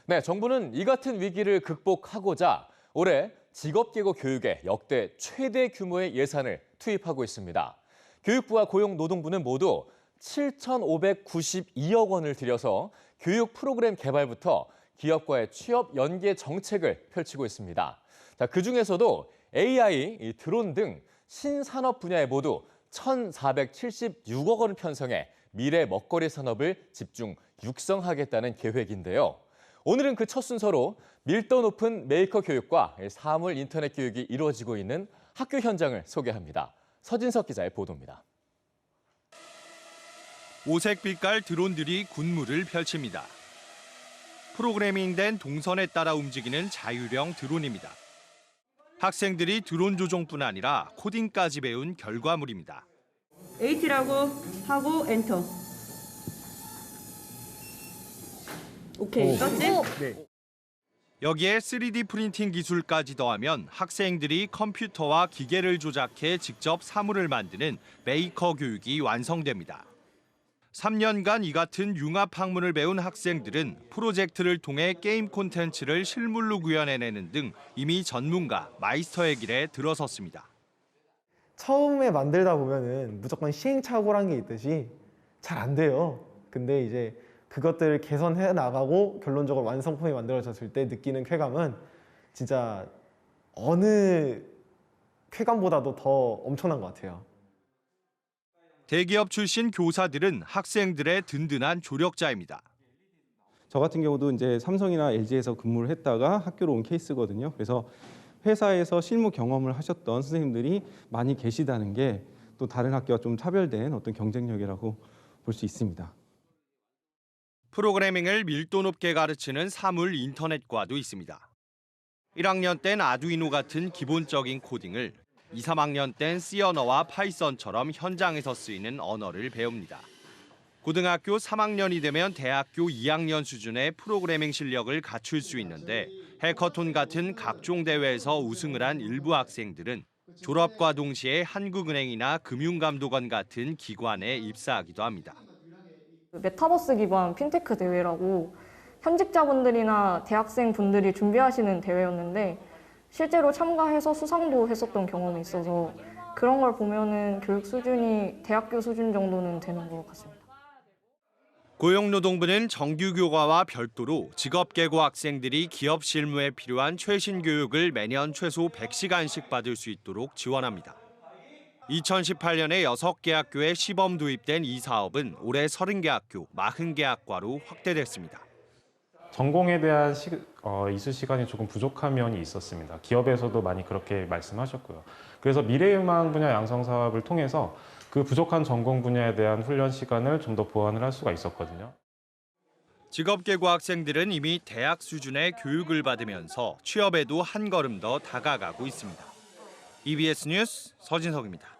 네, 정부는 이 같은 위기를 극복하고자 올해 직업계고 교육에 역대 최대 규모의 예산을 투입하고 있습니다. 교육부와 고용노동부는 모두 7,592억 원을 들여서 교육 프로그램 개발부터 기업과의 취업 연계 정책을 펼치고 있습니다. 자, 그중에서도 AI, 드론 등 신산업 분야에 모두 1,476억 원을 편성해 미래 먹거리 산업을 집중 육성하겠다는 계획인데요. 오늘은 그 첫 순서로 밀도 높은 메이커 교육과 사물 인터넷 교육이 이루어지고 있는 학교 현장을 소개합니다. 서진석 기자의 보도입니다. 오색 빛깔 드론들이 군무를 펼칩니다. 프로그래밍된 동선에 따라 움직이는 자율형 드론입니다. 학생들이 드론 조종뿐 아니라 코딩까지 배운 결과물입니다. H라고 하고 엔터. 오케이, 떴지? 네. 여기에 3D 프린팅 기술까지 더하면 학생들이 컴퓨터와 기계를 조작해 직접 사물을 만드는 메이커 교육이 완성됩니다. 3년간 이 같은 융합 학문을 배운 학생들은 프로젝트를 통해 게임 콘텐츠를 실물로 구현해내는 등 이미 전문가, 마이스터의 길에 들어섰습니다. 처음에 만들다 보면은 무조건 시행착오란 게 있듯이 잘 안 돼요. 근데 이제 그것들을 개선해 나가고 결론적으로 완성품이 만들어졌을 때 느끼는 쾌감은 진짜 어느 쾌감보다도 더 엄청난 것 같아요. 대기업 출신 교사들은 학생들의 든든한 조력자입니다. 저 같은 경우도 이제 삼성이나 LG에서 근무를 했다가 학교로 온 케이스거든요. 그래서 회사에서 실무 경험을 하셨던 선생님들이 많이 계시다는 게 또 다른 학교와 좀 차별된 어떤 경쟁력이라고 볼 수 있습니다. 프로그래밍을 밀도 높게 가르치는 사물 인터넷과도 있습니다. 1학년 땐 아두이노 같은 기본적인 코딩을 2, 3학년 땐 C 언어와 파이썬처럼 현장에서 쓰이는 언어를 배웁니다. 고등학교 3학년이 되면 대학교 2학년 수준의 프로그래밍 실력을 갖출 수 있는데 해커톤 같은 각종 대회에서 우승을 한 일부 학생들은 졸업과 동시에 한국은행이나 금융감독원 같은 기관에 입사하기도 합니다. 메타버스 기반 핀테크 대회라고 현직자분들이나 대학생분들이 준비하시는 대회였는데 실제로 참가해서 수상도 했었던 경험이 있어서 그런 걸 보면은 교육 수준이 대학교 수준 정도는 되는 것 같습니다. 고용노동부는 정규교과와 별도로 직업계고 학생들이 기업 실무에 필요한 최신 교육을 매년 최소 100시간씩 받을 수 있도록 지원합니다. 2018년에 6개 학교에 시범 도입된 이 사업은 올해 30개 학교, 40개 학과로 확대됐습니다. 전공에 대한 이수 시간이 조금 부족한 면이 있었습니다. 기업에서도 많이 그렇게 말씀하셨고요. 그래서 미래유망 분야 양성 사업을 통해서 그 부족한 전공 분야에 대한 훈련 시간을 좀 더 보완을 할 수가 있었거든요. 직업계고 학생들은 이미 대학 수준의 교육을 받으면서 취업에도 한 걸음 더 다가가고 있습니다. EBS 뉴스 서진석입니다.